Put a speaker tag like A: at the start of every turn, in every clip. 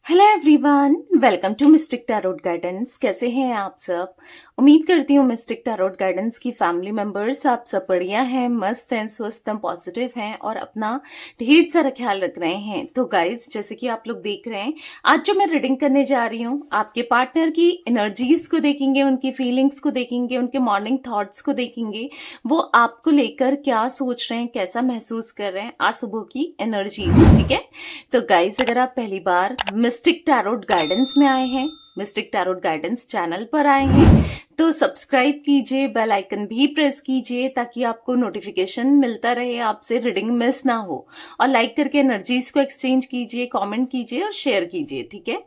A: Hello everyone, welcome to mystic tarot guidance. कैसे हैं आप सब? उम्मीद करती हूँ मिस्टिक टैरोट गाइडेंस की फैमिली मेंबर्स आप सब बढ़िया हैं, मस्त हैं, स्वस्थ हैं, पॉजिटिव हैं और अपना ढेर सारा ख्याल रख रहे हैं। तो गाइस, जैसे कि आप लोग देख रहे हैं, आज जो मैं रीडिंग करने जा रही हूँ, आपके पार्टनर की एनर्जीज को देखेंगे, उनकी फीलिंग्स को देखेंगे, उनके मॉर्निंग थॉट्स को देखेंगे, वो आपको लेकर क्या सोच रहे हैं, कैसा महसूस कर रहे हैं, आज सुबह की एनर्जीज। ठीक है, तो गाइस, अगर आप पहली बार मिस्टिक टैरोट गाइडेंस में आए हैं, मिस्टिक टैरोट गाइडेंस चैनल पर आए हैं, तो सब्सक्राइब कीजिए, बेल आइकन भी प्रेस कीजिए ताकि आपको नोटिफिकेशन मिलता रहे, आपसे रीडिंग मिस ना हो। और लाइक करके एनर्जीज को एक्सचेंज कीजिए, कमेंट कीजिए और शेयर कीजिए। ठीक है,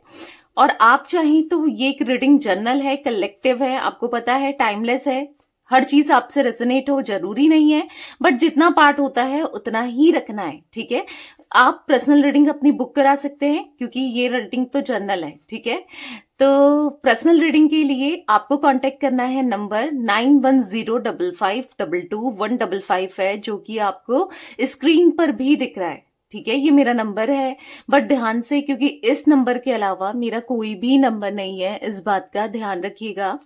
A: और आप चाहें तो ये एक रीडिंग जर्नल है, कलेक्टिव है, आपको पता है, टाइमलेस है, हर चीज आपसे रेजोनेट हो जरूरी नहीं है, बट जितना पार्ट होता है उतना ही रखना है। ठीक है, आप पर्सनल रीडिंग अपनी बुक करा सकते हैं क्योंकि ये रीडिंग तो जर्नल है। ठीक है, तो पर्सनल रीडिंग के लिए आपको कांटेक्ट करना है, नंबर 9105522155 है, जो कि आपको स्क्रीन पर भी दिख रहा है। ठीक है, ये मेरा नंबर है, बट ध्यान से, क्योंकि इस नंबर के अलावा मेरा कोई भी नंबर नहीं है, इस बात का ध्यान रखिएगा।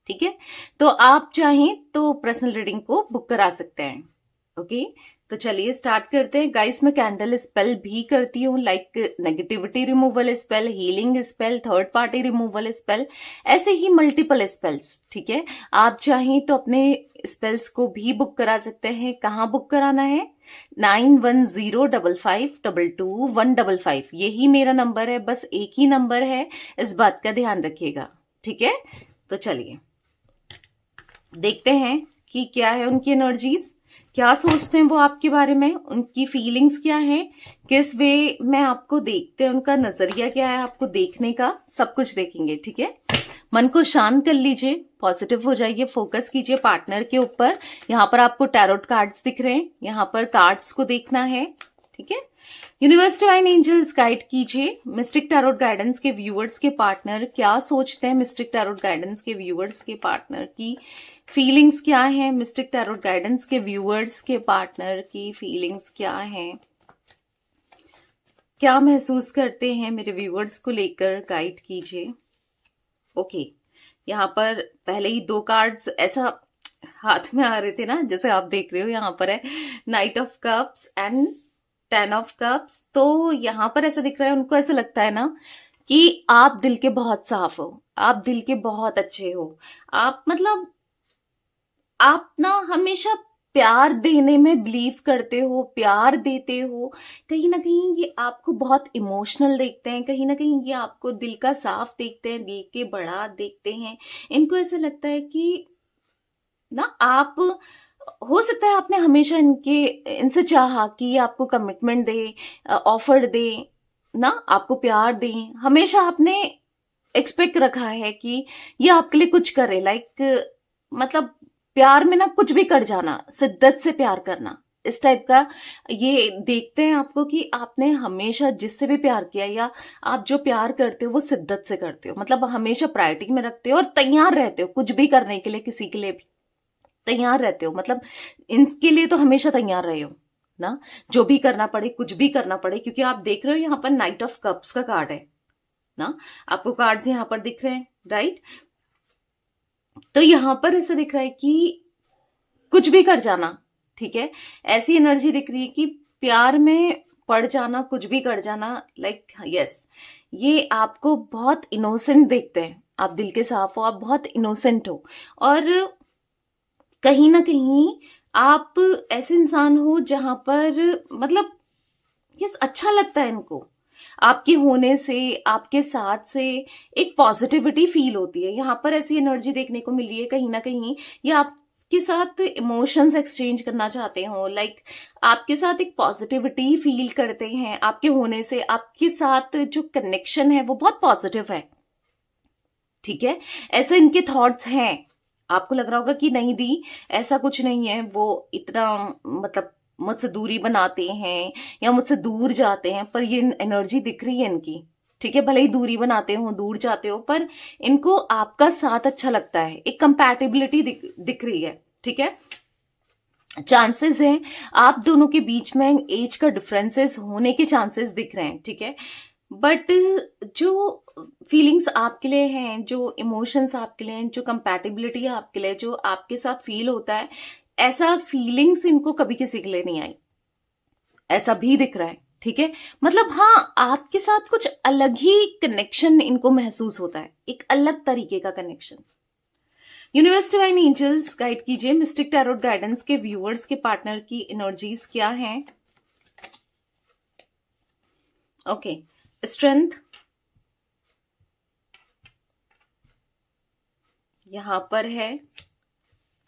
A: ठीक है, तो आप चाहें तो पर्सनल रीडिंग को बुक करा सकते हैं। ओके, तो चलिए स्टार्ट करते हैं। गाइस, मैं कैंडल स्पेल भी करती हूँ, like negativity removal spell, healing spell, third party removal spell, ऐसे ही मल्टीपल स्पेल्स। ठीक है, आप चाहें तो अपने स्पेल्स को भी बुक करा सकते हैं। कहाँ बुक कराना है? 9105522155, यही मेरा नंबर है, बस एक ही नंबर है, इस बात का ध्यान रखिएगा। ठीक है, तो चलिए देखते हैं कि क्या है उनकी एनर्जीज, क्या सोचते हैं वो आपके बारे में, उनकी फीलिंग्स क्या है, किस वे में आपको देखते हैं, उनका नजरिया क्या है आपको देखने का, सब कुछ देखेंगे। ठीक है, मन को शांत कर लीजिए, पॉजिटिव हो जाइए, फोकस कीजिए पार्टनर के ऊपर। यहाँ पर आपको टैरोट कार्ड्स दिख रहे हैं, यहाँ पर कार्ड्स को देखना है। ठीक है, यूनिवर्स डिवाइन एंजल्स गाइड कीजिए मिस्टिक टैरोट गाइडेंस के व्यूअर्स के पार्टनर क्या सोचते हैं, मिस्टिक टैरोट गाइडेंस के व्यूअर्स के पार्टनर की फीलिंग्स क्या है, मिस्टिक टैरोट गाइडेंस के व्यूअर्स के पार्टनर की फीलिंग्स क्या है, क्या महसूस करते हैं मेरे व्यूअर्स को लेकर, गाइड कीजिए। ओके, यहाँ पर पहले ही दो कार्ड्स ऐसा हाथ में आ रहे थे ना, जैसे आप देख रहे हो, यहाँ पर है night of cups and 10 of cups. तो यहाँ पर ऐसा दिख रहा है, उनको ऐसा लगता है ना कि आप दिल के बहुत साफ हो, आप दिल के बहुत अच्छे हो, आप मतलब आप ना हमेशा प्यार देने में बिलीव करते हो, प्यार देते हो। कहीं ना कहीं ये आपको बहुत इमोशनल देखते हैं, कहीं ना कहीं ये आपको दिल का साफ देखते हैं, दिल के बड़ा देखते हैं। इनको ऐसा लगता है कि ना आप, हो सकता है आपने हमेशा इनसे चाहा कि ये आपको कमिटमेंट दे, ऑफर दे ना, आपको प्यार दे, हमेशा आपने एक्सपेक्ट रखा है कि ये आपके लिए कुछ करे, लाइक मतलब प्यार में ना कुछ भी कर जाना, शिद्दत से प्यार करना, इस टाइप का ये देखते हैं आपको कि आपने हमेशा जिससे भी प्यार किया या आप जो प्यार करते हो वो शिद्दत से करते हो, मतलब हमेशा प्रायोरिटी में रखते हो और तैयार रहते हो कुछ भी करने के लिए, किसी के लिए भी तैयार रहते हो, मतलब इनके लिए तो हमेशा तैयार रहे हो ना, जो भी करना पड़े, कुछ भी करना पड़े। क्योंकि आप देख रहे हो यहाँ पर नाइट ऑफ कप्स का कार्ड है ना, आपको कार्ड्स यहाँ पर दिख रहे हैं, राइट? तो यहां पर ऐसा दिख रहा है कि कुछ भी कर जाना। ठीक है, ऐसी एनर्जी दिख रही है कि प्यार में पड़ जाना, कुछ भी कर जाना, लाइक यस, ये आपको बहुत इनोसेंट देखते हैं, आप दिल के साफ हो, आप बहुत इनोसेंट हो, और कहीं ना कहीं आप ऐसे इंसान हो जहां पर मतलब यस, अच्छा लगता है इनको, आपके होने से, आपके साथ से एक पॉजिटिविटी फील होती है। यहाँ पर ऐसी एनर्जी देखने को मिली है, कहीं ना कहीं ये आपके साथ इमोशंस एक्सचेंज करना चाहते हो, लाइक आपके साथ एक पॉजिटिविटी फील करते हैं, आपके होने से आपके साथ जो कनेक्शन है वो बहुत पॉजिटिव है। ठीक है, ऐसे इनके थॉट्स हैं। आपको लग रहा होगा कि नहीं दी, ऐसा कुछ नहीं है, वो इतना मतलब मुझसे दूरी बनाते हैं या मुझसे दूर जाते हैं, पर ये एनर्जी दिख रही है इनकी। ठीक है, भले ही दूरी बनाते हो, दूर जाते हो, पर इनको आपका साथ अच्छा लगता है, एक कंपैटिबिलिटी दिख रही है। ठीक है, चांसेस हैं आप दोनों के बीच में एज का डिफरेंसेस होने के चांसेस दिख रहे हैं। ठीक है, बट जो फीलिंग्स आपके लिए हैं, जो इमोशंस आपके लिए हैं, जो कंपैटिबिलिटी आपके लिए, जो आपके साथ फील होता है, ऐसा फीलिंग्स इनको कभी किसी के लिए नहीं आई, ऐसा भी दिख रहा है। ठीक है, मतलब हाँ, आपके साथ कुछ अलग ही कनेक्शन इनको महसूस होता है, एक अलग तरीके का connection. Universe divine angels guide कीजिए, मिस्टिक टैरोट गाइडेंस के व्यूअर्स के पार्टनर की एनर्जीज क्या हैं। ओके, स्ट्रेंथ, यहां पर है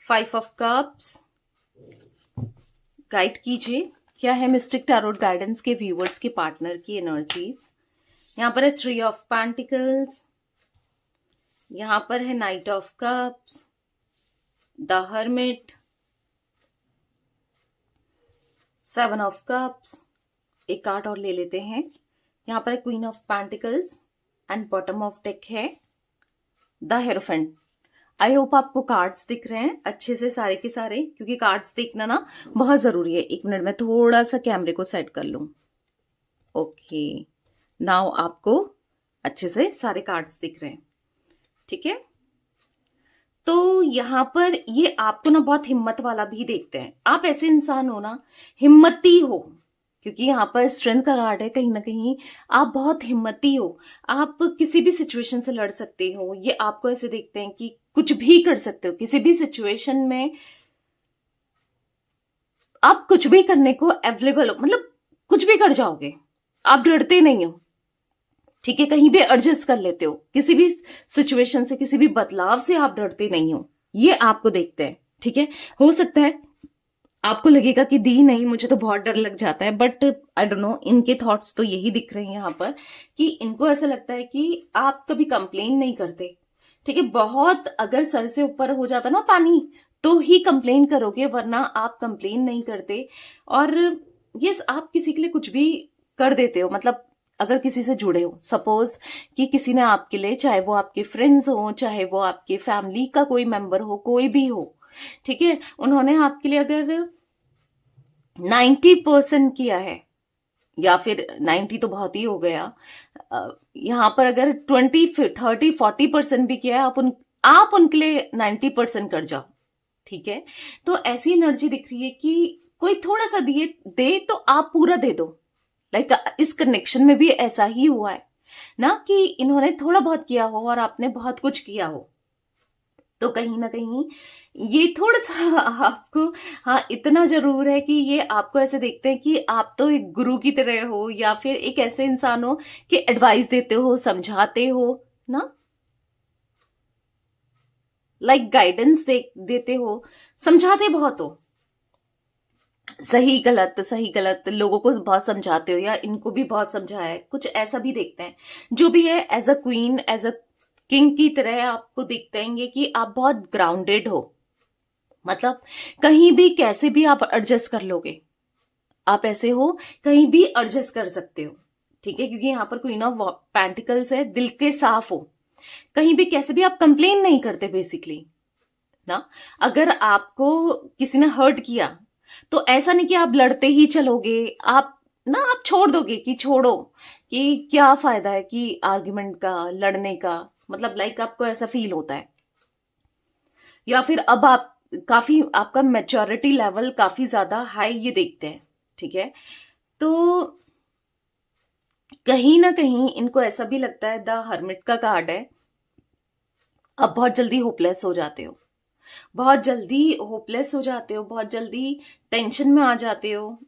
A: 5 ऑफ कप्स, गाइड कीजिए क्या है मिस्टिक टैरोट गाइडेंस के व्यूअर्स के पार्टनर की एनर्जीज। यहां पर है 3 ऑफ पेंटिकल्स, यहां पर है night of cups, the hermit, 7 of cups, एक कार्ड और ले लेते हैं। यहां पर है queen of pentacles and bottom of deck है द हेरोफेंट। आई होप आपको कार्ड्स दिख रहे हैं अच्छे से सारे के सारे, क्योंकि कार्ड्स देखना ना बहुत जरूरी है। एक मिनट में थोड़ा सा कैमरे को सेट कर लूं। ओके, नाउ आपको अच्छे से सारे कार्ड्स दिख रहे हैं। ठीक है, तो यहां पर ये आपको ना बहुत हिम्मत वाला भी देखते हैं। आप ऐसे इंसान हो ना, हिम्मती हो, क्योंकि यहाँ पर स्ट्रेंथ का कार्ड है। कहीं ना कहीं आप बहुत हिम्मती हो, आप किसी भी सिचुएशन से लड़ सकते हो। ये आपको ऐसे देखते हैं कि कुछ भी कर सकते हो किसी भी सिचुएशन में, आप कुछ भी करने को अवेलेबल हो, मतलब कुछ भी कर जाओगे, आप डरते नहीं हो। ठीक है, कहीं भी एडजस्ट कर लेते हो, किसी भी सिचुएशन से, किसी भी बदलाव से आप डरते नहीं हो, ये आपको देखते हैं। ठीक है, हो सकता है आपको लगेगा कि दी नहीं, मुझे तो बहुत डर लग जाता है, बट आई डोंट नो, इनके थॉट्स तो यही दिख रहे हैं यहाँ पर कि इनको ऐसा लगता है कि आप कभी कंप्लेन नहीं करते। ठीक है, बहुत अगर सर से ऊपर हो जाता ना पानी तो ही कंप्लेन करोगे, वरना आप कंप्लेन नहीं करते। और यस, आप किसी के लिए कुछ भी कर देते हो, मतलब अगर किसी से जुड़े हो, सपोज कि किसी ने आपके लिए, चाहे वो आपके फ्रेंड्स हो, चाहे वो आपके फैमिली का कोई मेंबर हो, कोई भी हो, ठीक है, उन्होंने आपके लिए अगर 90% किया है, या फिर 90 तो बहुत ही हो गया, यहां पर अगर 20 30 40% भी किया है, आप उनके लिए 90% कर जाओ। ठीक है, तो ऐसी एनर्जी दिख रही है कि कोई थोड़ा सा दिए दे तो आप पूरा दे दो। लाइक इस कनेक्शन में भी ऐसा ही हुआ है ना, कि इन्होंने थोड़ा बहुत किया हो और आपने बहुत कुछ किया हो। तो कहीं ना कहीं ये थोड़ा सा आपको, हाँ, इतना जरूर है कि ये आपको ऐसे देखते हैं कि आप तो एक गुरु की तरह हो, या फिर एक ऐसे इंसान हो कि एडवाइस देते हो, समझाते हो ना, लाइक गाइडेंस देते हो, समझाते बहुत हो, सही गलत लोगों को बहुत समझाते हो, या इनको भी बहुत समझाया है, कुछ ऐसा भी देखते हैं। जो भी है, as a queen, as a king की तरह आपको दिखते हैं कि आप बहुत ग्राउंडेड हो, मतलब कहीं भी कैसे भी आप एडजस्ट कर लोगे, आप ऐसे हो कहीं भी एडजस्ट कर सकते हो। ठीक है, क्योंकि यहाँ पर क्वीन ऑफ पेंटिकल्स है, दिल के साफ हो, कहीं भी कैसे भी आप कंप्लेन नहीं करते बेसिकली ना। अगर आपको किसी ने हर्ट किया तो ऐसा नहीं कि आप लड़ते ही चलोगे, आप ना, आप छोड़ दोगे कि छोड़ो, कि क्या फायदा है कि आर्ग्यूमेंट का, लड़ने का, मतलब लाइक आपको ऐसा फील होता है। या फिर अब आप काफी, आपका मैच्योरिटी लेवल काफी ज्यादा हाई, ये देखते हैं। ठीक है, तो कहीं ना कहीं इनको ऐसा भी लगता है, द हर्मिट का कार्ड है, अब बहुत जल्दी होपलेस हो जाते हो, बहुत जल्दी होपलेस हो जाते हो, बहुत जल्दी टेंशन में आ जाते हो।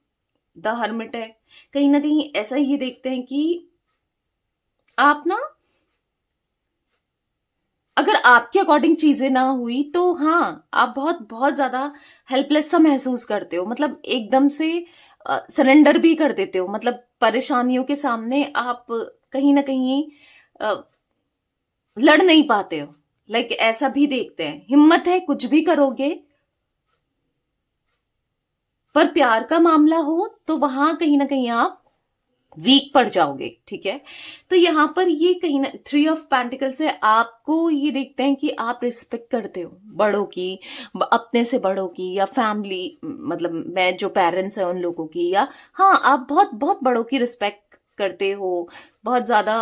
A: द हर्मिट है, कहीं ना कहीं ऐसा ही देखते हैं कि आप ना, अगर आपके अकॉर्डिंग चीजें ना हुई तो हाँ, आप बहुत बहुत ज्यादा हेल्पलेस सा महसूस करते हो, मतलब एकदम से सरेंडर भी कर देते हो, मतलब परेशानियों के सामने आप कहीं ना कहीं अ, लड़ नहीं पाते हो। लाइक ऐसा भी देखते हैं, हिम्मत है, कुछ भी करोगे, पर प्यार का मामला हो तो वहां कहीं ना कहीं आप वीक पड़ जाओगे। ठीक है, तो यहां पर ये कहीं ना, 3 ऑफ पेंटिकल्स है, आपको ये देखते हैं कि आप रिस्पेक्ट करते हो बड़ों की, अपने से बड़ों की, या फैमिली, मतलब मैं जो पेरेंट्स हैं उन लोगों की, या हाँ, आप बहुत बहुत बड़ों की रिस्पेक्ट करते हो, बहुत ज्यादा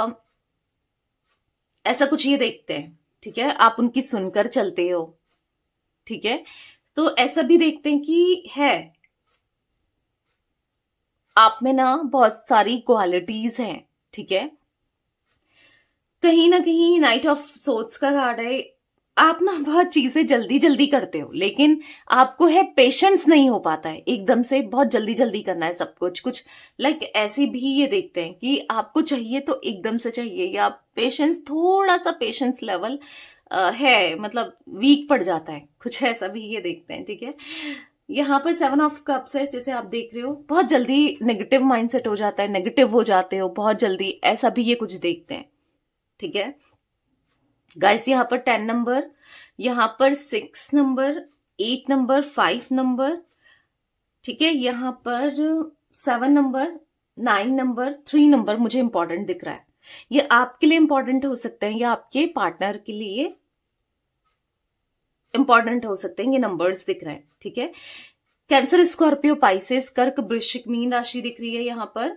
A: ऐसा कुछ ये देखते हैं, ठीक है। आप उनकी सुनकर चलते हो, ठीक है। तो ऐसा भी देखते हैं कि है आप में ना बहुत सारी क्वालिटीज हैं, ठीक है। कहीं ना कहीं नाइट ऑफ सोर्ड्स का कार्ड है। आप ना बहुत चीजें जल्दी जल्दी करते हो, लेकिन आपको है पेशेंस नहीं हो पाता है, एकदम से बहुत जल्दी जल्दी करना है सब कुछ कुछ। लाइक ऐसे भी ये देखते हैं कि आपको चाहिए तो एकदम से चाहिए, या पेशेंस, थोड़ा सा पेशेंस लेवल है, मतलब वीक पड़ जाता है, कुछ ऐसा भी ये देखते हैं, ठीक है। यहाँ पर 7 ऑफ कप्स है, जैसे आप देख रहे हो बहुत जल्दी नेगेटिव माइंडसेट हो जाता है, नेगेटिव हो जाते हो बहुत जल्दी, ऐसा भी ये कुछ देखते हैं, ठीक है। गाइस यहाँ पर 10 नंबर, यहाँ पर 6 नंबर, 8 नंबर, 5 नंबर, ठीक है। यहाँ पर 7 नंबर, 9 नंबर, 3 नंबर मुझे इंपॉर्टेंट दिख रहा है। ये आपके लिए इंपॉर्टेंट हो सकते हैं या आपके पार्टनर के लिए इंपॉर्टेंट हो सकते हैं, ये नंबर्स दिख रहे हैं, ठीक है। कैंसर, स्कॉर्पियो, पाइसेस, कर्क, वृश्चिक, मीन राशि दिख रही है यहाँ पर।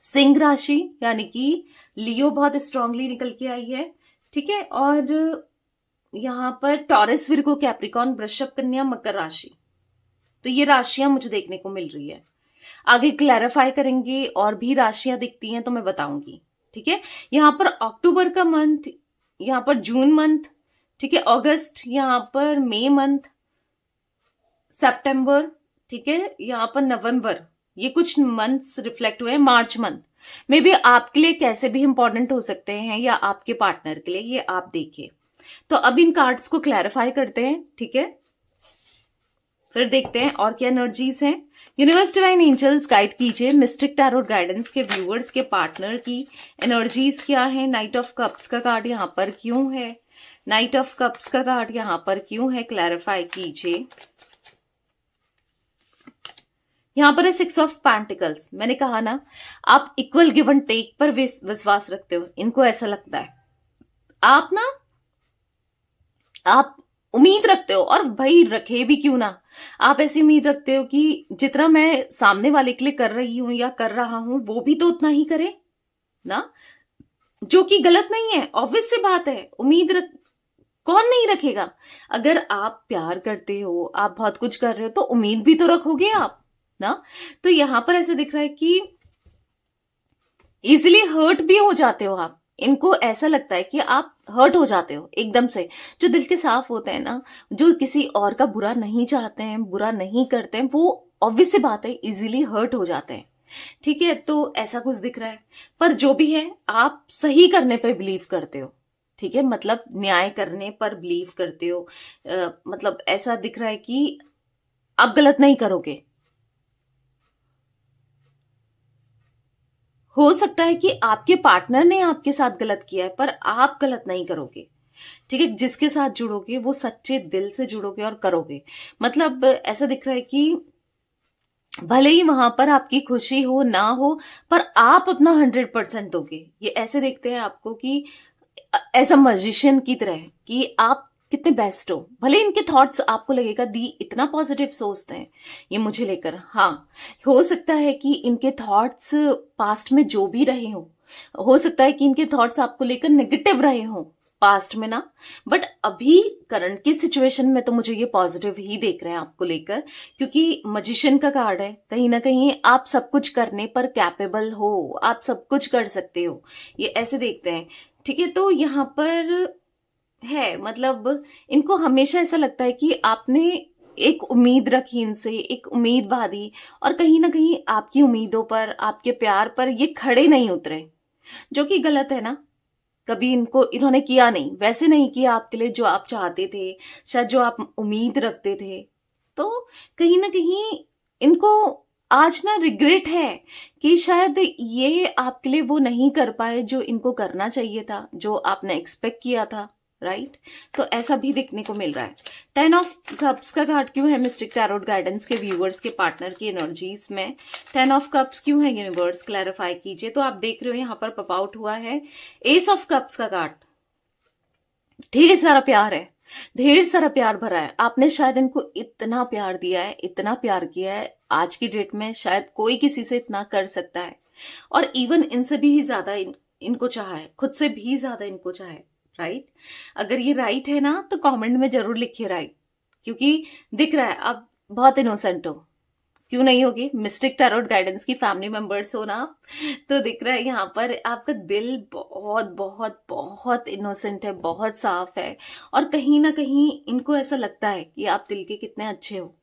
A: सिंह राशि यानी कि लियो बहुत स्ट्रांगली निकल के आई है, ठीक है। और यहाँ पर टॉरस, विर्गो, कैप्रिकॉन, वृषभ, कन्या, मकर राशि, तो ये राशियां मुझे देखने को मिल रही है। आगे क्लैरिफाई करेंगे, और भी राशियां दिखती हैं तो मैं बताऊंगी, ठीक है। यहाँ पर अक्टूबर का मंथ, यहाँ पर जून मंथ, ठीक है, अगस्त, यहाँ पर मई मंथ, सितंबर, ठीक है, यहाँ पर नवंबर, ये कुछ मंथ्स रिफ्लेक्ट हुए हैं। मार्च मंथ में भी आपके लिए कैसे भी इंपॉर्टेंट हो सकते हैं या आपके पार्टनर के लिए, ये आप देखिए। तो अब इन कार्ड्स को क्लैरिफाई करते हैं, ठीक है, फिर देखते हैं और क्या एनर्जीज हैं। यूनिवर्स, डिवाइन एंजल्स गाइड कीजिए मिस्टिक टैरोट गाइडेंस के व्यूअर्स के पार्टनर की एनर्जीज क्या है। नाइट ऑफ कप्स का कार्ड यहाँ पर क्यों है, नाइट ऑफ कप्स का कार्ड यहाँ पर क्यों है, क्लैरिफाई कीजिए। यहाँ पर है 6 ऑफ पेंटिकल्स। मैंने कहा ना, आप इक्वल गिव एंड टेक पर विश्वास रखते हो, इनको ऐसा लगता है आप ना, आप उम्मीद रखते हो, और भाई रखे भी क्यों ना, आप ऐसी उम्मीद रखते हो कि जितना मैं सामने वाले के लिए कर रही हूं या कर रहा हूं, वो भी तो उतना ही करे ना, जो कि गलत नहीं है, ऑब्वियस सी बात है। कौन नहीं रखेगा? अगर आप प्यार करते हो, आप बहुत कुछ कर रहे हो, तो उम्मीद भी तो रखोगे आप ना। तो यहां पर ऐसे दिख रहा है कि इजिली हर्ट भी हो जाते हो आप, इनको ऐसा लगता है कि आप हर्ट हो जाते हो एकदम से। जो दिल के साफ होते हैं ना, जो किसी और का बुरा नहीं चाहते हैं, बुरा नहीं करते हैं, वो ऑब्वियस सी बात है इजीली हर्ट हो जाते हैं, ठीक है। तो ऐसा कुछ दिख रहा है, पर जो भी है आप सही करने पे बिलीव करते हो, ठीक है, मतलब न्याय करने पर बिलीव करते हो। मतलब ऐसा दिख रहा है कि आप गलत नहीं करोगे। हो सकता है कि आपके पार्टनर ने आपके साथ गलत किया है, पर आप गलत नहीं करोगे, ठीक है। जिसके साथ जुड़ोगे वो सच्चे दिल से जुड़ोगे और करोगे। मतलब ऐसा दिख रहा है कि भले ही वहां पर आपकी खुशी हो ना हो, पर आप अपना 100% दोगे। ये ऐसे देखते हैं आपको कि एज अ मजिशियन की तरह, कि आप कितने बेस्ट हो। भले इनके थॉट्स आपको लगेगा दी इतना पॉजिटिव सोचते हैं ये मुझे लेकर, हाँ हो सकता है कि इनके थॉट्स पास्ट में जो भी रहे हो सकता है कि इनके थॉट्स आपको लेकर नेगेटिव रहे हो पास्ट में ना, बट अभी करंट की सिचुएशन में तो मुझे ये पॉजिटिव ही देख रहे हैं आपको लेकर, क्योंकि मजिशियन का कार्ड है। कहीं ना कहीं आप सब कुछ करने पर कैपेबल हो, आप सब कुछ कर सकते हो, ये ऐसे देखते हैं, ठीक है। तो यहाँ पर है, मतलब इनको हमेशा ऐसा लगता है कि आपने एक उम्मीद रखी इनसे, एक उम्मीद बांधी, और कहीं ना कहीं आपकी उम्मीदों पर, आपके प्यार पर ये खड़े नहीं उतरे, जो कि गलत है ना। कभी इन्होंने किया नहीं, वैसे नहीं किया आपके लिए जो आप चाहते थे, शायद जो आप उम्मीद रखते थे। तो कहीं ना कहीं इनको आज ना रिग्रेट है कि शायद ये आपके लिए वो नहीं कर पाए जो इनको करना चाहिए था, जो आपने एक्सपेक्ट किया था, राइट। तो ऐसा भी देखने को मिल रहा है। 10 ऑफ कप्स का कार्ड क्यों है मिस्टिक टैरोट गाइडेंस के व्यूअर्स के पार्टनर की एनर्जीज में? 10 ऑफ कप्स क्यों है यूनिवर्स, क्लैरिफाई कीजिए। तो आप देख रहे हो यहाँ पर पॉप आउट हुआ है एस ऑफ कप्स का कार्ड। ढेर सारा प्यार है, ढेर सारा प्यार भरा है। आपने शायद इनको इतना प्यार दिया है, इतना प्यार किया है, आज की डेट में शायद कोई किसी से इतना कर सकता है, और इवन इनसे भी ज्यादा इनको चाहा है, खुद से भी ज्यादा इनको चाहा है, राइट? अगर ये राइट है ना तो कमेंट में जरूर लिखिए राइट, क्योंकि दिख रहा है आप बहुत इनोसेंट हो। क्यों नहीं होगी, मिस्टिक टैरोट गाइडेंस की फैमिली मेंबर्स हो ना आप, तो दिख रहा है यहाँ पर आपका दिल बहुत बहुत बहुत इनोसेंट है, बहुत साफ है। और कहीं ना कहीं इनको ऐसा लगता है कि आप दिल के कितने अच्छे हो,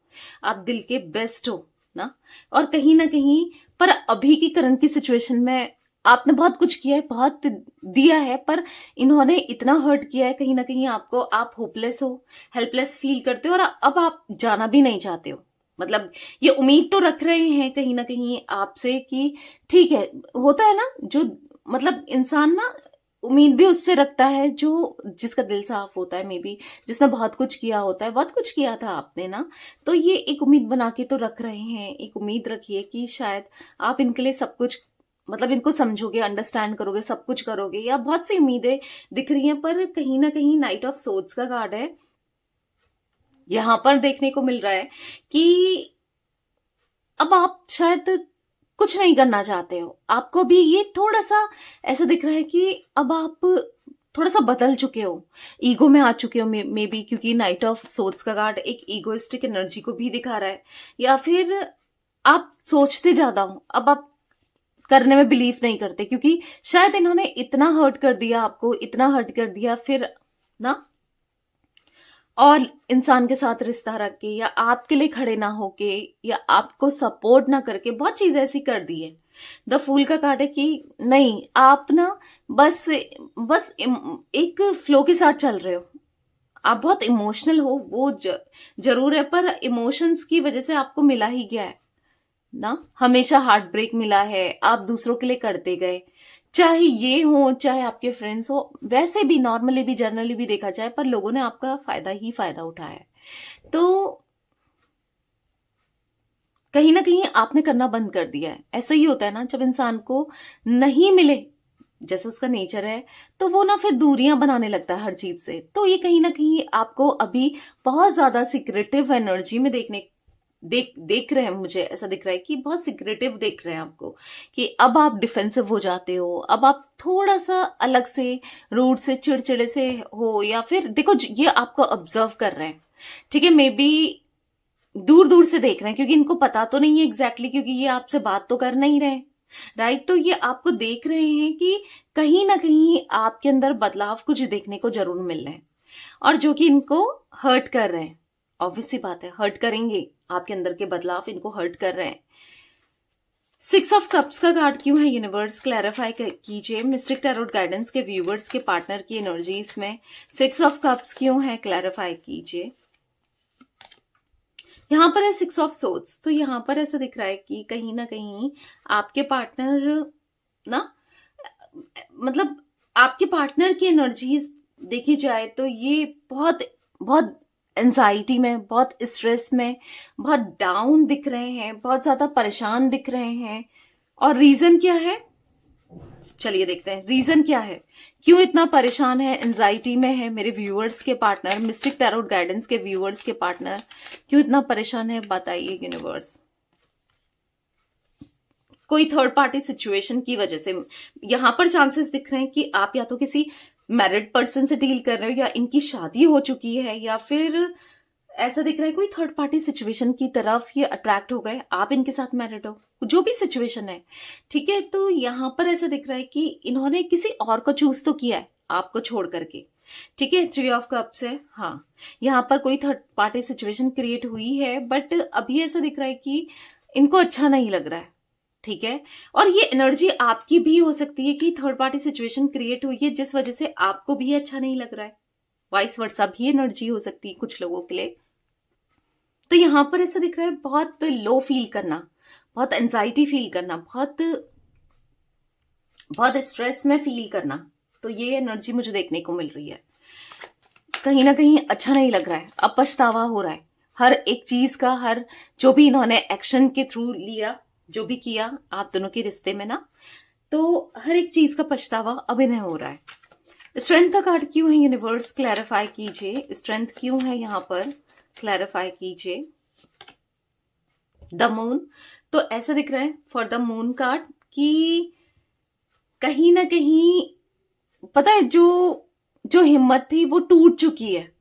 A: आप दिल के बेस्ट हो ना। और कहीं ना कहीं पर अभी की करंट की सिचुएशन में आपने बहुत कुछ किया है, बहुत दिया है, पर इन्होंने इतना हर्ट किया है कहीं ना कहीं आपको, आप होपलेस हो, हेल्पलेस फील करते हो और अब आप जाना भी नहीं चाहते हो। मतलब ये उम्मीद तो रख रहे हैं कहीं ना कहीं आपसे कि ठीक है, होता है ना जो, मतलब इंसान ना उम्मीद भी उससे रखता है जो जिसका दिल साफ होता है, मे बी जिसने बहुत कुछ किया होता है। बहुत कुछ किया था आपने ना, तो ये एक उम्मीद बना के तो रख रहे हैं। एक उम्मीद रखिए कि शायद आप इनके लिए सब कुछ, मतलब इनको समझोगे, अंडरस्टैंड करोगे, सब कुछ करोगे, या बहुत सी उम्मीदें दिख रही हैं। पर कहीं ना कहीं नाइट ऑफ सोर्ड्स का कार्ड है यहां पर देखने को मिल रहा है कि अब आप शायद कुछ नहीं करना चाहते हो। आपको भी ये थोड़ा सा ऐसा दिख रहा है कि अब आप थोड़ा सा बदल चुके हो, ईगो में आ चुके हो मे बी, क्योंकि नाइट ऑफ सोर्ड्स का कार्ड एक ईगोइस्टिक एनर्जी को भी दिखा रहा है। या फिर आप सोचते ज्यादा हो, अब आप करने में बिलीव नहीं करते, क्योंकि शायद इन्होंने इतना हर्ट कर दिया आपको, इतना हर्ट कर दिया फिर ना, और इंसान के साथ रिश्ता रख के या आपके लिए खड़े ना होके या आपको सपोर्ट ना करके बहुत चीजें ऐसी कर दी है। द फूल का कार्ड है कि नहीं, आप ना बस बस एक फ्लो के साथ चल रहे हो। आप बहुत इमोशनल हो, वो जरूर है, पर इमोशंस की वजह से आपको मिला ही गया है ना, हमेशा हार्ट ब्रेक मिला है। आप दूसरों के लिए करते गए, चाहे ये हो चाहे आपके फ्रेंड्स हो, वैसे भी नॉर्मली भी जनरली भी देखा जाए, पर लोगों ने आपका फायदा ही फायदा उठाया है। तो कहीं ना कहीं आपने करना बंद कर दिया है। ऐसा ही होता है ना, जब इंसान को नहीं मिले जैसे उसका नेचर है, तो वो ना फिर दूरियां बनाने लगता है हर चीज से। तो ये कहीं ना कहीं आपको अभी बहुत ज्यादा सिक्रेटिव एनर्जी में देख रहे हैं। मुझे ऐसा दिख रहा है कि बहुत सिक्रेटिव देख रहे हैं आपको, कि अब आप डिफेंसिव हो जाते हो, अब आप थोड़ा सा अलग से, रूड से, चिड़चिड़े से हो, या फिर देखो ये आपको ऑब्जर्व कर रहे हैं, ठीक है, मे बी दूर दूर से देख रहे हैं, क्योंकि इनको पता तो नहीं है एग्जैक्टली, क्योंकि ये आपसे बात तो कर नहीं रहे, राइट? तो ये आपको देख रहे हैं कि कहीं ना कहीं आपके अंदर बदलाव कुछ देखने को जरूर मिल रहे हैं, और जो कि इनको हर्ट कर रहे हैं। ऑब्वियस सी बात है, हर्ट करेंगे, आपके अंदर के बदलाव इनको हर्ट कर रहे हैं। 6 ऑफ कप्स का कार्ड क्यों है? यूनिवर्स क्लैरिफाई कीजिए मिस्टिक टैरोट गाइडेंस के व्यूवर्स के पार्टनर की एनर्जीज में 6 ऑफ कप्स क्यों है, क्लैरिफाई कीजिए। यहां पर है 6 ऑफ सोर्ड्स, तो यहां पर ऐसा दिख रहा है कि कहीं ना कहीं आपके पार्टनर ना, मतलब आपके पार्टनर की एनर्जीज देखी जाए तो ये बहुत बहुत एंजाइटी में, बहुत स्ट्रेस में, बहुत डाउन दिख रहे हैं, बहुत ज्यादा परेशान दिख रहे हैं। और रीजन क्या है, चलिए देखते हैं रीजन क्या है, क्यों इतना परेशान है, एंजाइटी में है मेरे व्यूअर्स के पार्टनर, मिस्टिक टैरोट गाइडेंस के व्यूअर्स के पार्टनर क्यों इतना परेशान है, बताइए यूनिवर्स। कोई थर्ड पार्टी सिचुएशन की वजह से यहां पर चांसेस दिख रहे हैं कि आप या तो किसी मैरिड पर्सन से डील कर रहे हो, या इनकी शादी हो चुकी है, या फिर ऐसा दिख रहा है कोई थर्ड पार्टी सिचुएशन की तरफ ये अट्रैक्ट हो गए, आप इनके साथ मैरिड हो, जो भी सिचुएशन है, ठीक है। तो यहां पर ऐसा दिख रहा है कि इन्होंने किसी और को चूज तो किया है आपको छोड़ करके, ठीक है। 3 ऑफ कप्स है, हाँ, यहाँ पर कोई थर्ड पार्टी सिचुएशन क्रिएट हुई है, बट अभी ऐसा दिख रहा है कि इनको अच्छा नहीं लग रहा है, ठीक है। और ये एनर्जी आपकी भी हो सकती है कि थर्ड पार्टी सिचुएशन क्रिएट हुई है जिस वजह से आपको भी अच्छा नहीं लग रहा है, वाइस वर्सा भी एनर्जी हो सकती है कुछ लोगों के लिए। तो यहां पर ऐसा दिख रहा है बहुत लो फील करना, बहुत एंजाइटी फील करना, बहुत बहुत स्ट्रेस में फील करना, तो ये एनर्जी मुझे देखने को मिल रही है। कहीं ना कहीं अच्छा नहीं लग रहा है, अब पछतावा हो रहा है हर एक चीज का, हर जो भी इन्होंने एक्शन के थ्रू लिया, जो भी किया आप दोनों के रिश्ते में ना, तो हर एक चीज का पछतावा अब इन्हें हो रहा है। स्ट्रेंथ का कार्ड क्यों है यूनिवर्स, क्लैरिफाई कीजिए, स्ट्रेंथ क्यों है यहां पर, क्लैरिफाई कीजिए। द मून, तो ऐसा दिख रहा है फॉर द मून कार्ड कि कहीं ना कहीं पता है जो जो हिम्मत थी वो टूट चुकी है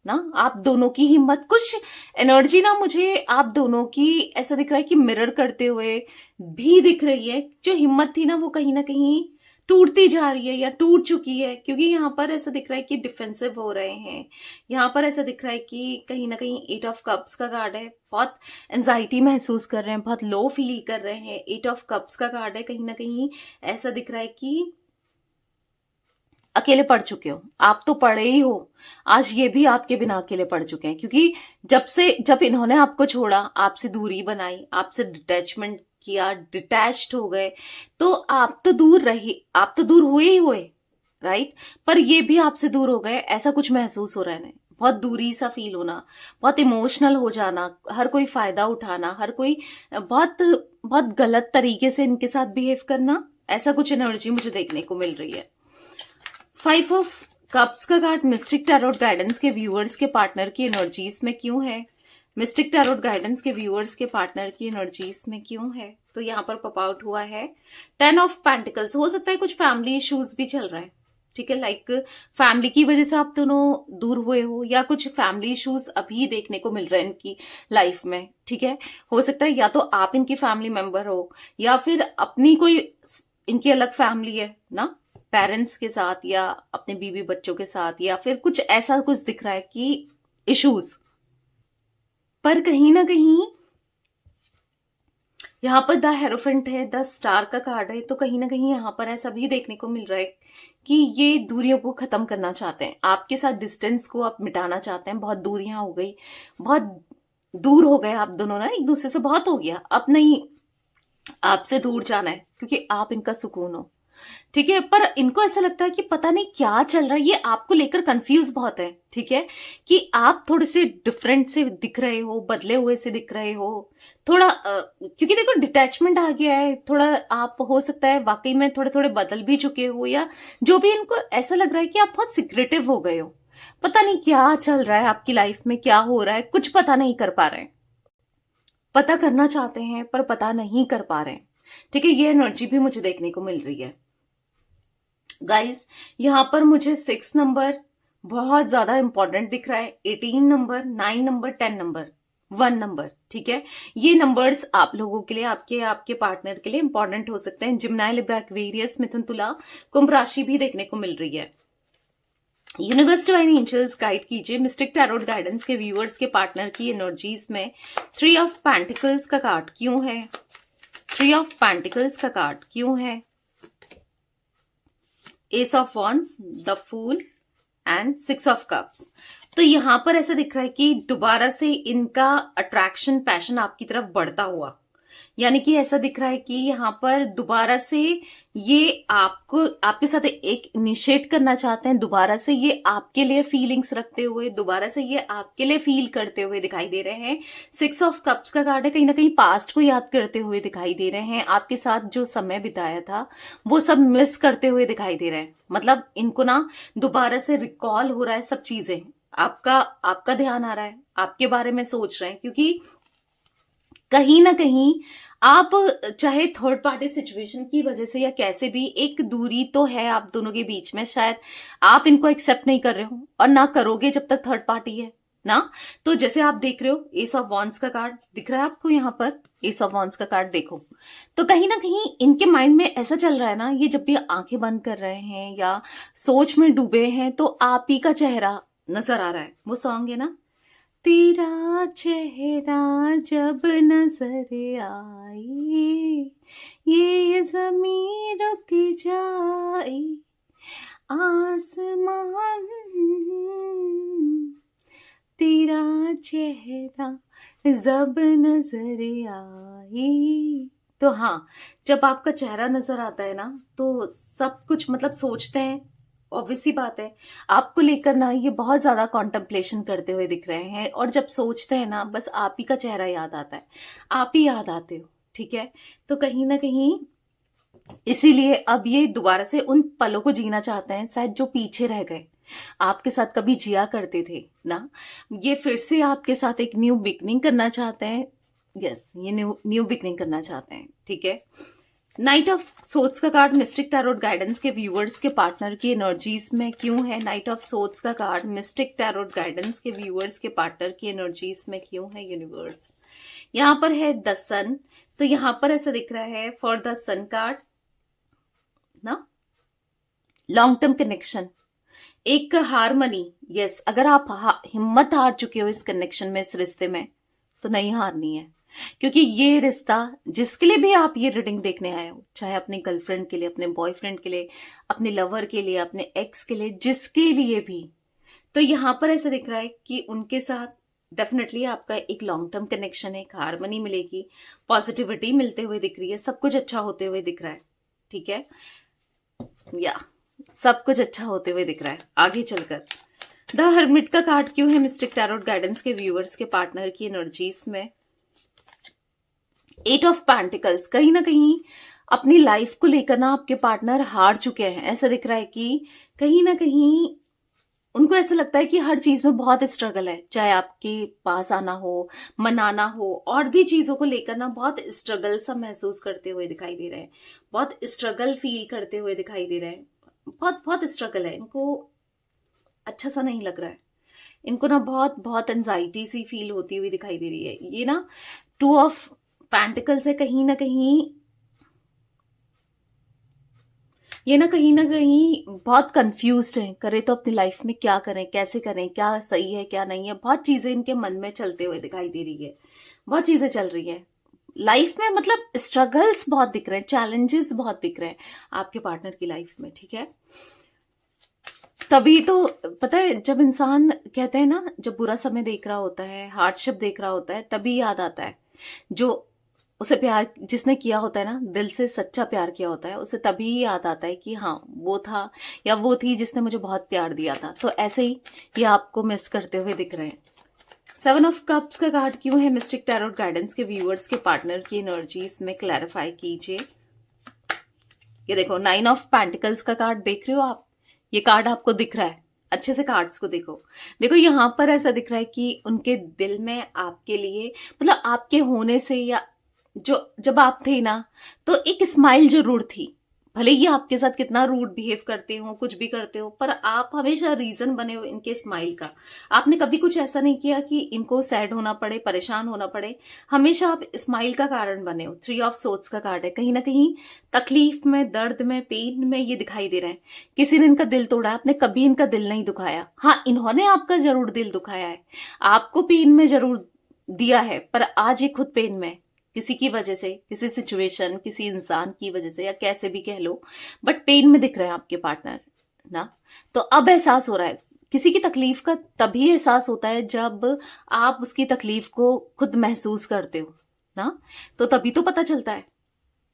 A: ना। आप दोनों की हिम्मत, कुछ एनर्जी ना मुझे आप दोनों की ऐसा दिख रहा है कि मिरर करते हुए भी दिख रही है। जो हिम्मत थी ना वो कहीं ना कहीं टूटती जा रही है या टूट चुकी है, क्योंकि यहाँ पर ऐसा दिख रहा है कि डिफेंसिव हो रहे हैं। यहाँ पर ऐसा दिख रहा है कि कहीं ना कहीं 8 ऑफ कप्स का कार्ड है, बहुत एंजाइटी महसूस कर रहे हैं, बहुत लो फील कर रहे हैं। 8 ऑफ कप्स का कार्ड है, कहीं ना कहीं ऐसा दिख रहा है कि अकेले पड़ चुके हो। आप तो पड़े ही हो, आज ये भी आपके बिना अकेले पड़ चुके हैं, क्योंकि जब इन्होंने आपको छोड़ा, आपसे दूरी बनाई, आपसे डिटैचमेंट किया, डिटैच्ड हो गए, तो आप तो दूर रही, आप तो दूर हुए ही हुए, राइट। पर ये भी आपसे दूर हो गए, ऐसा कुछ महसूस हो रहा है। बहुत दूरी सा फील होना, बहुत इमोशनल हो जाना, हर कोई फायदा उठाना, हर कोई बहुत बहुत गलत तरीके से इनके साथ बिहेव करना, ऐसा कुछ एनर्जी मुझे देखने को मिल रही है। 5 ऑफ कप्स का कार्ड मिस्टिक टैरोट गाइडेंस के व्यूअर्स के पार्टनर की एनर्जीज में क्यों है? मिस्टिक टैरोट गाइडेंस के व्यूअर्स के पार्टनर की एनर्जीज में क्यों है? तो यहाँ पर पॉप आउट हुआ है 10 ऑफ पेंटिकल्स। हो सकता है कुछ फैमिली इश्यूज भी चल रहा है, ठीक है, लाइक फैमिली की वजह से आप दोनों दूर हुए हो, या कुछ फैमिली इश्यूज अभी देखने को मिल रहे हैं इनकी लाइफ में, ठीक है। हो सकता है या तो आप इनकी फैमिली मेंबर हो, या फिर अपनी कोई इनकी अलग फैमिली है ना, पेरेंट्स के साथ या अपने बीवी बच्चों के साथ, या फिर कुछ ऐसा कुछ दिख रहा है कि इश्यूज। पर कहीं ना कहीं यहाँ पर द हेरोफेंट है, 10 स्टार का कार्ड है, तो कहीं ना कहीं यहाँ पर ऐसा भी देखने को मिल रहा है कि ये दूरियों को खत्म करना चाहते हैं, आपके साथ डिस्टेंस को आप मिटाना चाहते हैं। बहुत दूरियां हो गई, बहुत दूर हो गए आप दोनों ना, एक दूसरे से बहुत हो गया, अब नहीं आपसे दूर जाना है, क्योंकि आप इनका सुकून हो, ठीक है। पर इनको ऐसा लगता है कि पता नहीं क्या चल रहा है, ये आपको लेकर कंफ्यूज बहुत है, ठीक है, कि आप थोड़े से डिफरेंट से दिख रहे हो, बदले हुए से दिख रहे हो थोड़ा, क्योंकि देखो डिटैचमेंट आ गया है थोड़ा, आप हो सकता है वाकई में थोड़े थोड़े बदल भी चुके हो, या जो भी इनको ऐसा लग रहा है कि आप बहुत सिक्रेटिव हो गए हो, पता नहीं क्या चल रहा है आपकी लाइफ में, क्या हो रहा है, कुछ पता नहीं कर पा रहे हैं, पता करना चाहते हैं पर पता नहीं कर पा रहे हैं, ठीक है। ये एनर्जी भी मुझे देखने को मिल रही है गाइस। यहां पर मुझे 6 नंबर बहुत ज्यादा इंपॉर्टेंट दिख रहा है, 18 नंबर, 9 नंबर, 10 नंबर, 1 नंबर, ठीक है। ये नंबर्स आप लोगों के लिए, आपके आपके पार्टनर के लिए इंपॉर्टेंट हो सकते हैं। जिम्नाई, लिब्रा, एक्वेरियस, मिथुन, तुला, कुंभ राशि भी देखने को मिल रही है। यूनिवर्स डिवाइन एंजल्स गाइड कीजिए मिस्टिक टैरोट गाइडेंस के व्यूअर्स के पार्टनर की एनर्जीज में 3 ऑफ पेंटिकल्स का कार्ड क्यों है? 3 ऑफ पेंटिकल्स का कार्ड क्यों है? Ace of wands, the fool and 6 of cups. तो यहां पर ऐसा दिख रहा है कि दोबारा से इनका अट्रैक्शन, पैशन आपकी तरफ बढ़ता हुआ, यानी कि ऐसा दिख रहा है कि यहाँ पर दोबारा से ये आपको, आपके साथ एक इनिशिएट करना चाहते हैं, दोबारा से ये आपके लिए फीलिंग्स रखते हुए, दोबारा से ये आपके लिए फील करते हुए दिखाई दे रहे हैं। 6 ऑफ कप्स का कार्ड है, कहीं ना कहीं पास्ट को याद करते हुए दिखाई दे रहे हैं, आपके साथ जो समय बिताया था वो सब मिस करते हुए दिखाई दे रहे हैं। मतलब इनको ना दोबारा से रिकॉल हो रहा है सब चीजें, आपका ध्यान आ रहा है, आपके बारे में सोच रहे हैं, क्योंकि कहीं ना कहीं आप चाहे थर्ड पार्टी सिचुएशन की वजह से या कैसे भी, एक दूरी तो है आप दोनों के बीच में, शायद आप इनको एक्सेप्ट नहीं कर रहे हो और ना करोगे जब तक थर्ड पार्टी है ना। तो जैसे आप देख रहे हो एस ऑफ वॉन्ड्स का कार्ड दिख रहा है आपको, यहाँ पर एस ऑफ वॉन्ड्स का कार्ड देखो, तो कहीं ना कहीं इनके माइंड में ऐसा चल रहा है ना, ये जब भी आंखें बंद कर रहे हैं या सोच में डूबे हैं, तो आप ही का चेहरा नजर आ रहा है। वो सॉन्ग है ना, तेरा चेहरा जब नजर आए ये जमीन रुक जाए, आसमान तेरा चेहरा जब नजर आए। तो हाँ, जब आपका चेहरा नजर आता है ना, तो सब कुछ मतलब सोचते हैं, ऑब्वियस सी बात है, आपको लेकर ना ये बहुत ज्यादा कॉन्टेम्पलेशन करते हुए दिख रहे हैं, और जब सोचते हैं ना बस आप ही का चेहरा याद आता है, आप ही याद आते हो, ठीक है। तो कहीं ना कहीं इसीलिए अब ये दोबारा से उन पलों को जीना चाहते हैं, शायद जो पीछे रह गए, आपके साथ कभी जिया करते थे ना, ये फिर से आपके साथ एक न्यू बिगनिंग करना चाहते हैं। यस, ये न्यू बिगनिंग करना चाहते हैं, ठीक है। नाइट ऑफ सोर्ड्स का कार्ड मिस्टिक टैरोट गाइडेंस के व्यूअर्स के पार्टनर की एनर्जीज में क्यों है? नाइट ऑफ सोर्ड्स का कार्ड मिस्टिक टैरोट गाइडेंस के व्यूअर्स के पार्टनर की एनर्जीज में क्यों है यूनिवर्स? यहाँ पर है द सन, तो यहाँ पर ऐसा दिख रहा है फॉर द सन कार्ड ना, लॉन्ग टर्म कनेक्शन, एक हारमनी। यस, अगर आप हिम्मत हार चुके हो इस कनेक्शन में, इस रिश्ते में, तो नहीं हारनी है, क्योंकि ये रिश्ता जिसके लिए भी आप ये रीडिंग देखने आए हो, चाहे अपने गर्लफ्रेंड के लिए, अपने बॉयफ्रेंड के लिए, अपने लवर के लिए, अपने एक्स के लिए, जिसके लिए भी, तो यहाँ पर ऐसा दिख रहा है कि उनके साथ डेफिनेटली आपका एक लॉन्ग टर्म कनेक्शन है, एक हारमनी मिलेगी, पॉजिटिविटी मिलते हुए दिख रही है, सब कुछ अच्छा होते हुए दिख रहा है। ठीक है, या सब कुछ अच्छा होते हुए दिख रहा है आगे चलकर। द हर्मिट का कार्ड क्यों है मिस्टिक टैरोट गाइडेंस के व्यूअर्स के पार्टनर की एनर्जीज में? एट ऑफ पेंटिकल्स, कहीं ना कहीं अपनी लाइफ को लेकर ना आपके पार्टनर हार चुके हैं। ऐसा दिख रहा है कि कहीं ना कहीं उनको ऐसा लगता है कि हर चीज में बहुत स्ट्रगल है, चाहे आपके पास आना हो, मनाना हो, और भी चीजों को लेकर ना बहुत स्ट्रगल सा महसूस करते हुए दिखाई दे रहे हैं, बहुत स्ट्रगल फील करते हुए दिखाई दे रहे हैं, बहुत बहुत स्ट्रगल है इनको, अच्छा सा नहीं लग रहा है इनको ना, बहुत बहुत एंजाइटी सी फील होती हुई दिखाई दे रही है। ये ना टू ऑफ पेंटिकल्स है, कहीं ना कहीं ये ना कहीं बहुत कंफ्यूज्ड हैं, करे तो अपनी लाइफ में क्या करें, कैसे करें, क्या सही है क्या नहीं है, बहुत चीजें इनके मन में चलते हुए दिखाई दे रही है, बहुत चीजें चल रही है लाइफ में, मतलब स्ट्रगल्स बहुत दिख रहे हैं, चैलेंजेस बहुत दिख रहे हैं आपके पार्टनर की लाइफ में। ठीक है, तभी तो पता है, जब इंसान कहते हैं ना, जब बुरा समय देख रहा होता है, हार्डशिप देख रहा होता है, तभी याद आता है जो उसे प्यार जिसने किया होता है ना, दिल से सच्चा प्यार किया होता है, उसे तभी याद आता है कि हाँ वो था या वो थी जिसने मुझे बहुत प्यार दिया था। तो ऐसे ही ये आपको मिस करते हुए दिख रहे हैं। सेवन ऑफ कप्स का कार्ड क्यों है मिस्टिक टैरोट गाइडेंस के व्यूअर्स के पार्टनर की एनर्जीज में? क्लैरिफाई कीजिए। ये देखो, नाइन ऑफ पेंटिकल्स का कार्ड देख रहे हो आप, ये कार्ड आपको दिख रहा है, अच्छे से कार्ड्स को देखो। देखो यहाँ पर ऐसा दिख रहा है कि उनके दिल में आपके लिए, मतलब आपके होने से, या जो जब आप थे ना, तो एक स्माइल जरूर थी, भले ही आपके साथ कितना रूड बिहेव करते हो, कुछ भी करते हो, पर आप हमेशा रीजन बने हो इनके स्माइल का। आपने कभी कुछ ऐसा नहीं किया कि इनको सैड होना पड़े, परेशान होना पड़े, हमेशा आप स्माइल का कारण बने हो। थ्री ऑफ सोर्ड्स का कार्ड है, कहीं ना कहीं तकलीफ में, दर्द में, पेन में ये दिखाई दे रहा है। किसी ने इनका दिल तोड़ा, आपने कभी इनका दिल नहीं दुखाया, हाँ इन्होंने आपका जरूर दिल दुखाया है, आपको पेन में जरूर दिया है, पर आज ये खुद पेन में, किसी की वजह से, किसी सिचुएशन, किसी इंसान की वजह से, या कैसे भी कह लो, बट पेन में दिख रहे हैं आपके पार्टनर ना। तो अब एहसास हो रहा है, किसी की तकलीफ का तभी एहसास होता है जब आप उसकी तकलीफ को खुद महसूस करते हो ना, तो तभी तो पता चलता है।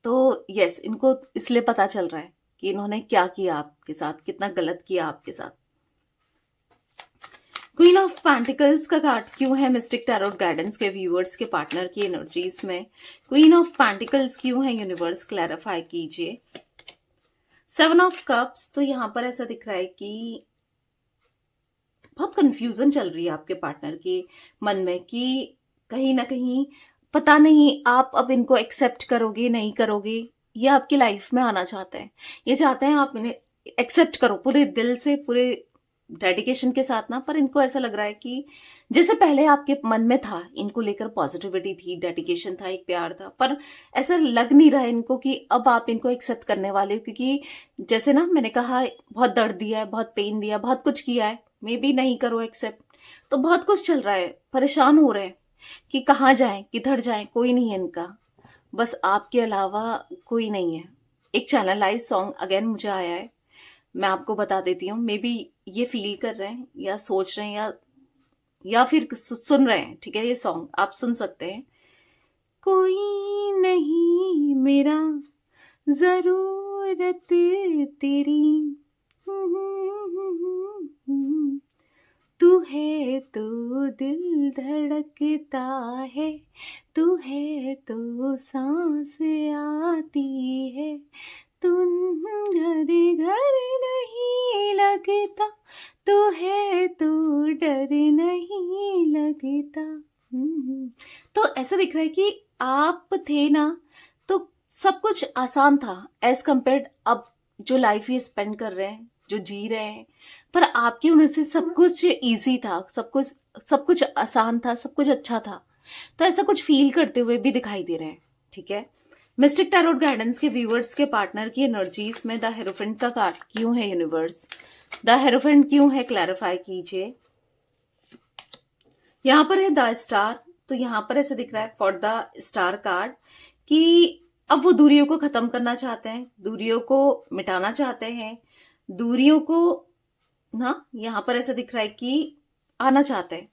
A: तो यस, इनको इसलिए पता चल रहा है कि इन्होंने क्या किया आपके साथ, कितना गलत किया आपके साथ। क्वीन ऑफ पेंटिकल्स का कार्ड क्यों है मिस्टिक टैरोट गाइडेंस के व्यूअर्स के पार्टनर की एनर्जीज में? क्वीन ऑफ पेंटिकल्स क्यों है यूनिवर्स? क्लैरिफाई कीजिए। सेवन ऑफ कप्स, तो यहां पर ऐसा दिख रहा है कि बहुत कंफ्यूजन चल रही है आपके पार्टनर के मन में, कि कहीं ना कहीं पता नहीं आप अब इनको एक्सेप्ट करोगे नहीं करोगे। ये आपकी लाइफ में आना चाहते हैं, ये चाहते हैं आप इन्हें एक्सेप्ट करो पूरे दिल से, पूरे डेडिकेशन के साथ ना, पर इनको ऐसा लग रहा है कि जैसे पहले आपके मन में था, इनको लेकर पॉजिटिविटी थी, डेडिकेशन था, एक प्यार था, पर ऐसा लग नहीं रहा है इनको कि अब आप इनको एक्सेप्ट करने वाले हो, क्योंकि जैसे ना मैंने कहा, बहुत दर्द दिया है, बहुत पेन दिया, बहुत कुछ किया है, मे बी नहीं करो एक्सेप्ट, तो बहुत कुछ चल रहा है, परेशान हो रहे हैं कि कहाँ जाएं, किधर जाएं, कोई नहीं है इनका, बस आपके अलावा कोई नहीं है। एक चैनलाइज सॉन्ग अगेन मुझे आया है, मैं आपको बता देती हूँ, मे बी ये फील कर रहे हैं या सोच रहे हैं या फिर सुन रहे हैं। ठीक है, ये सॉन्ग आप सुन सकते हैं। कोई नहीं मेरा जरूरत तेरी, तू है तो दिल धड़कता है, तू है तो सांस आती है, तुम घर घर नहीं लगता, तू है तो डर नहीं लगता। तो ऐसा दिख रहा है कि आप थे ना, तो सब कुछ आसान था एज कम्पेयर्ड अब जो लाइफ ये स्पेंड कर रहे हैं, जो जी रहे हैं, पर आपके होने से सब कुछ इजी था, सब कुछ आसान था, सब कुछ अच्छा था। तो ऐसा कुछ फील करते हुए भी दिखाई दे रहे हैं। ठीक है, मिस्टिक टैरोट गाइडेंस के व्यूअर्स के पार्टनर की एनर्जीज में द हेरोफेंट का कार्ड क्यों है यूनिवर्स? द हेरोफेंट क्यों है, क्लैरिफाई कीजिए। यहां पर है द स्टार, तो यहां पर ऐसे दिख रहा है फॉर द स्टार कार्ड कि अब वो दूरियों को खत्म करना चाहते हैं, दूरियों को मिटाना चाहते हैं, दूरियों को ना यहां पर ऐसे दिख रहा है कि आना चाहते हैं,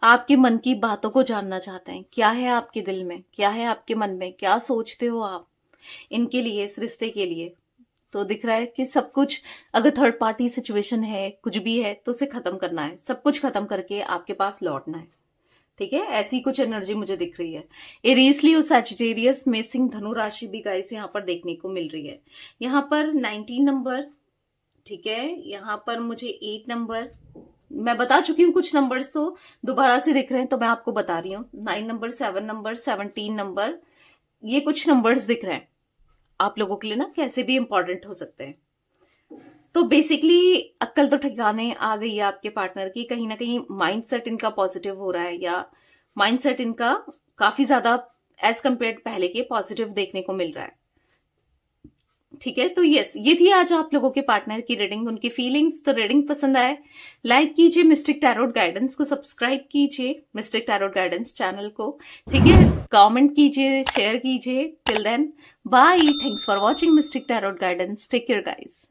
A: आपके मन की बातों को जानना चाहते हैं। क्या है आपके दिल में, क्या है आपके मन में, क्या सोचते हो आप इनके लिए, इस रिश्ते के लिए। तो दिख रहा है कि सब कुछ, अगर थर्ड पार्टी सिचुएशन है, कुछ भी है, तो उसे खत्म करना है, सब कुछ खत्म करके आपके पास लौटना है। ठीक है, ऐसी कुछ एनर्जी मुझे दिख रही है। एरीज लियो सैजिटेरियस मेसिंग धनु राशि भी गाइस यहाँ पर देखने को मिल रही है। यहाँ पर 19 नंबर, ठीक है, यहाँ पर मुझे 8 नंबर, मैं बता चुकी हूँ कुछ नंबर्स, तो दोबारा से दिख रहे हैं तो मैं आपको बता रही हूँ। 9 नंबर, 7 नंबर, 17 नंबर, ये कुछ नंबर्स दिख रहे हैं आप लोगों के लिए ना, कैसे भी इंपॉर्टेंट हो सकते हैं। तो बेसिकली अक्ल तो ठिकाने आ गई है आपके पार्टनर की, कहीं ना कहीं माइंडसेट इनका पॉजिटिव हो रहा है, या माइंडसेट इनका काफी ज्यादा एज कम्पेयर पहले के पॉजिटिव देखने को मिल रहा है। ठीक है, तो यस, ये थी आज आप लोगों के पार्टनर की रीडिंग, उनकी फीलिंग्स। तो रीडिंग पसंद आए लाइक कीजिए, मिस्टिक टैरोट गाइडेंस को सब्सक्राइब कीजिए, मिस्टिक टैरोट गाइडेंस चैनल को। ठीक है, कमेंट कीजिए, शेयर कीजिए। Till then bye, thanks for watching mystic tarot guidance, take care guys.